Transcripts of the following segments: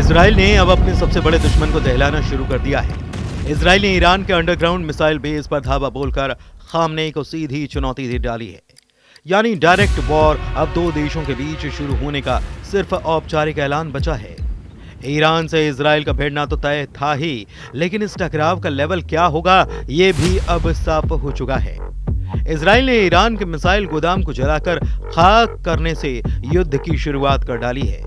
Israel ने अब अपने सबसे बड़े दुश्मन को दहलाना शुरू कर दिया है। इजराइल ने ईरान के अंडरग्राउंड मिसाइल बेस पर धावा बोलकर खामनेई को सीधी चुनौती दे डाली है। यानी डायरेक्ट वॉर अब दो देशों के बीच शुरू होने का सिर्फ औपचारिक ऐलान बचा है। ईरान से इजराइल का भिड़ना तो तय था ही, लेकिन इस टकराव का लेवल क्या होगा ये भी अब साफ हो चुका है। इजराइल ने ईरान के मिसाइल गोदाम को जलाकर खाक करने से युद्ध की शुरुआत कर डाली है।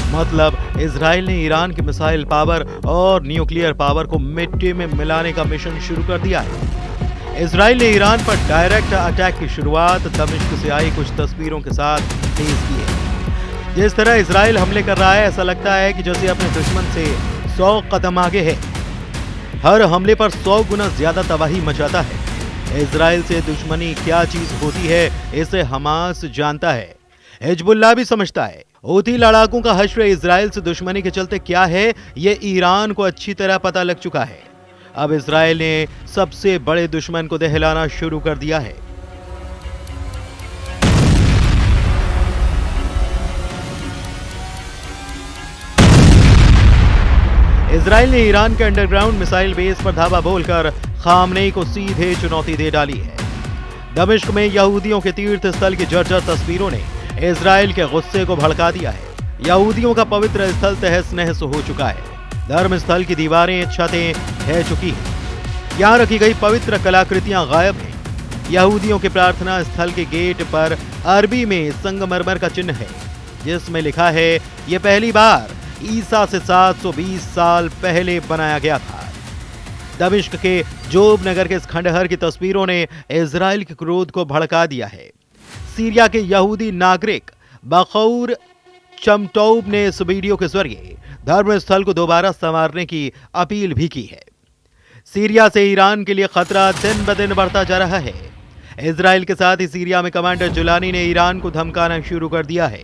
मतलब इजराइल ने ईरान के मिसाइल पावर और न्यूक्लियर पावर को मिट्टी में मिलाने का मिशन शुरू कर दिया है। इजराइल ने ईरान पर डायरेक्ट अटैक की शुरुआत दमिश्क से आई कुछ तस्वीरों के साथ तेज की है। जिस तरह इजराइल हमले कर रहा है, ऐसा लगता है कि जैसे अपने दुश्मन से 100 कदम आगे है। हर हमले पर 100 गुना ज्यादा तबाही मचाता है। इजराइल से दुश्मनी क्या चीज होती है इसे हमास जानता है, हिजबुल्लाह भी समझता है। हूथी लड़ाकों का हश्र इजराइल से दुश्मनी के चलते क्या है ये ईरान को अच्छी तरह पता लग चुका है। अब इजराइल ने सबसे बड़े दुश्मन को दहलाना शुरू कर दिया है। इजराइल ने ईरान के अंडरग्राउंड मिसाइल बेस पर धावा बोलकर खामनेई को सीधे चुनौती दे डाली है। दमिश्क में यहूदियों के तीर्थ स्थल की जर्जर तस्वीरों ने इजराइल के गुस्से को भड़का दिया है। यहूदियों का पवित्र स्थल तहस नहस हो चुका है। धर्म स्थल की दीवारें छतें ढह चुकी हैं। यहाँ रखी गई पवित्र कलाकृतियां गायब हैं। यहूदियों के प्रार्थना स्थल के गेट पर अरबी में संगमरमर का चिन्ह है जिसमें लिखा है ये पहली बार ईसा से 720 साल पहले बनाया गया था। दमिश्क के जोब नगर के इस खंडहर की तस्वीरों ने इजराइल के क्रोध को भड़का दिया है। सीरिया के यहूदी नागरिक बखौर चमटौब ने इस वीडियो के जरिए धर्म स्थल को दोबारा संवारने की अपील भी की है। सीरिया से ईरान के लिए खतरा दिन ब दिन बढ़ता जा रहा है। इजराइल के साथ ही सीरिया में कमांडर जुलानी ने ईरान को धमकाना शुरू कर दिया है।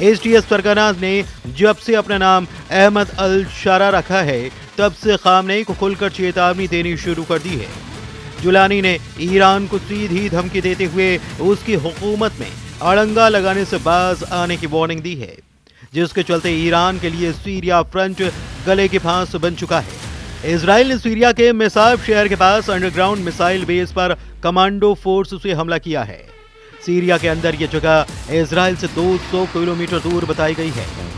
एसटीएस फरगानाज ने जब से अपना नाम अहमद अल शारा रखा है तब से खामनेई को खुलकर चेतावनी देनी शुरू कर दी है। जुलानी ने ईरान को सीधी धमकी देते हुए उसकी हुकूमत में अड़ंगा लगाने से बाज आने की वार्निंग दी है, जिसके चलते ईरान के लिए सीरिया फ्रंट गले की फांस बन चुका है। इजराइल ने सीरिया के मेसाब शहर के पास अंडरग्राउंड मिसाइल बेस पर कमांडो फोर्स से हमला किया है। सीरिया के अंदर ये जगह इजराइल से 200 किलोमीटर दूर बताई गई है।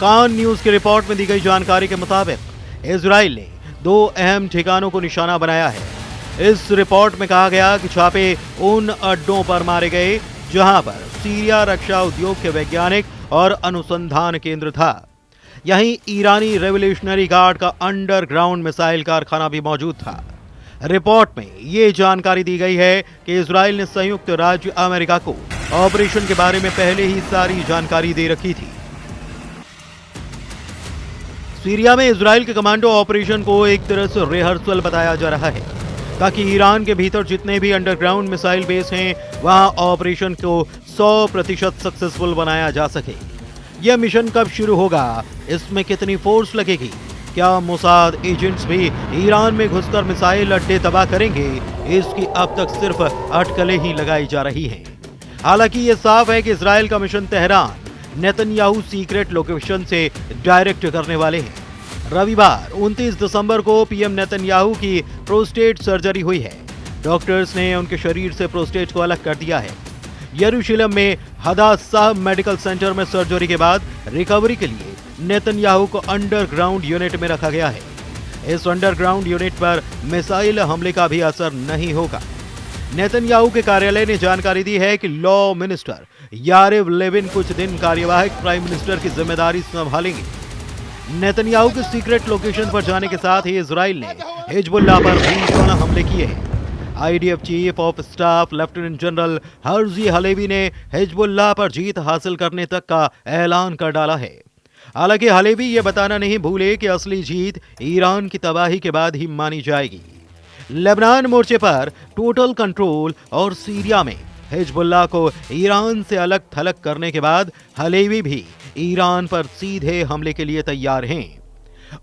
कान न्यूज की रिपोर्ट में दी गई जानकारी के मुताबिक इजराइल ने 2 अहम ठिकानों को निशाना बनाया है। इस रिपोर्ट में कहा गया कि छापे उन अड्डों पर मारे गए जहां पर सीरिया रक्षा उद्योग के वैज्ञानिक और अनुसंधान केंद्र था। यहीं ईरानी रेवोल्यूशनरी गार्ड का अंडरग्राउंड मिसाइल कारखाना भी मौजूद था। रिपोर्ट में ये जानकारी दी गई है कि इजराइल ने संयुक्त राज्य अमेरिका को ऑपरेशन के बारे में पहले ही सारी जानकारी दे रखी थी। सीरिया में इजराइल के कमांडो ऑपरेशन को एक तरह से रिहर्सल बताया जा रहा है ताकि ईरान के भीतर जितने भी अंडरग्राउंड मिसाइल बेस हैं वहां ऑपरेशन को 100% सक्सेसफुल बनाया जा सके। यह मिशन कब शुरू होगा, इसमें कितनी फोर्स लगेगी, क्या मोसाद एजेंट्स भी ईरान में घुसकर मिसाइल अड्डे तबाह करेंगे, इसकी अब तक सिर्फ अटकलें ही लगाई जा रही हैं। हालांकि ये साफ है कि इजराइल का mission Tehran Netanyahu secret location से डायरेक्ट करने वाले हैं। रविवार 29 दिसंबर को पीएम नेतन्याहू की प्रोस्टेट सर्जरी हुई है। डॉक्टर्स ने उनके शरीर से प्रोस्टेट को अलग कर दिया है। यरूशलेम में हदासा मेडिकल सेंटर में सर्जरी के बाद रिकवरी के लिए नेतन्याहू को अंडरग्राउंड यूनिट में रखा गया है। इस अंडरग्राउंड यूनिट पर मिसाइल हमले का भी असर नहीं होगा। नेतन्याहू के कार्यालय ने जानकारी दी है कि लॉ मिनिस्टर यारिव लेविन कुछ दिन कार्यवाहक प्राइम मिनिस्टर की जिम्मेदारी संभालेंगे। नेतन्याहू के सीक्रेट लोकेशन पर जाने के साथ ही इजराइल ने हिजबुल्लाह पर भीषण हमले किए हैं। IDF chief of staff lieutenant general Herzi Halevi ने हिजबुल्लाह पर जीत हासिल करने तक का ऐलान कर डाला है। हालांकि हलेवी ये बताना नहीं भूले कि असली जीत ईरान की तबाही के बाद ही मानी जाएगी। लेबनान मोर्चे पर टोटल कंट्रोल और सीरिया में हिजबुल्लाह को ईरान से अलग थलग करने के बाद हलेवी भी ईरान पर सीधे हमले के लिए तैयार हैं।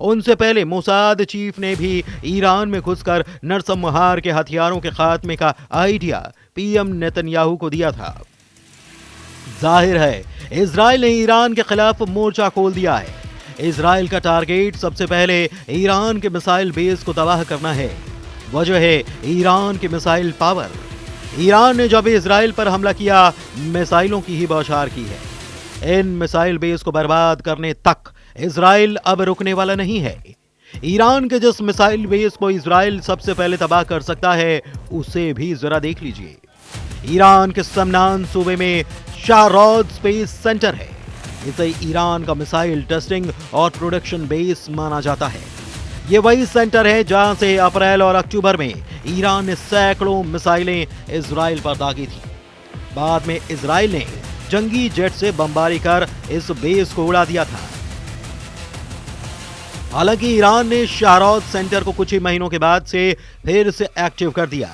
उनसे पहले मोसाद चीफ ने भी ईरान में घुसकर नरसंहार के हथियारों के खात्मे का आइडिया पीएम नेतन्याहू को दिया था। जाहिर है इजराइल ने ईरान के खिलाफ मोर्चा खोल दिया है। इजराइल का टारगेट सबसे पहले ईरान के मिसाइल बेस को तबाह करना है। वजह है ईरान की मिसाइल पावर। ईरान ने जब इजराइल पर हमला किया मिसाइलों की ही बौछार की है। इन मिसाइल बेस को बर्बाद करने तक इजराइल अब रुकने वाला नहीं है। ईरान के जिस मिसाइल बेस को इजराइल सबसे पहले तबाह कर सकता है उसे भी जरा देख लीजिए। ईरान के समनान सूबे में शाहरोद स्पेस सेंटर है। इसे ईरान का मिसाइल टेस्टिंग और प्रोडक्शन बेस माना जाता है। ये वही सेंटर है जहां से अप्रैल और अक्टूबर में ईरान ने सैकड़ों मिसाइलें इजराइल पर दागी थी। बाद में इजराइल ने जंगी जेट से बमबारी कर इस बेस को उड़ा दिया था। हालांकि ईरान ने शाहरोद सेंटर को कुछ ही महीनों के बाद से फिर से एक्टिव कर दिया।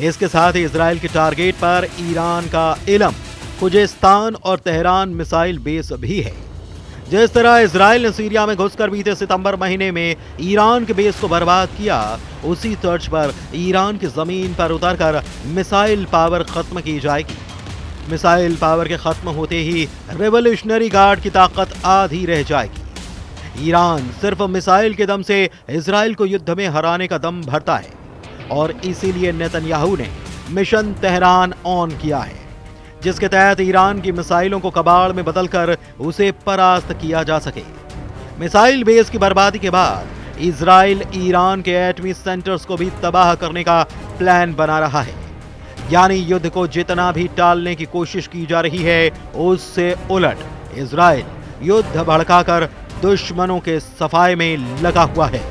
इसके साथ ही इजराइल के टारगेट पर ईरान का इलम, खुजेस्तान और तेहरान मिसाइल बेस भी है। जिस तरह इजराइल ने सीरिया में घुसकर बीते सितंबर महीने में ईरान के बेस को बर्बाद किया, उसी तर्ज पर ईरान की जमीन पर उतरकर मिसाइल पावर खत्म की जाएगी। मिसाइल पावर के खत्म होते ही रेवोल्यूशनरी गार्ड की ताकत आधी रह जाएगी। ईरान सिर्फ मिसाइल के दम से इजराइल को युद्ध में हराने का दम भरता है और इसीलिए नेतन्याहू ने मिशन तेहरान ऑन किया है, जिसके तहत ईरान की मिसाइलों को कबाड़ में बदलकर उसे परास्त किया जा सके। मिसाइल बेस की बर्बादी के बाद इजराइल ईरान के एटमी सेंटर्स को भी तबाह करने का प्लान बना रहा है। यानी युद्ध को जितना भी टालने की कोशिश की जा रही है, उससे उलट इजराइल युद्ध भड़काकर दुश्मनों के सफाए में लगा हुआ है।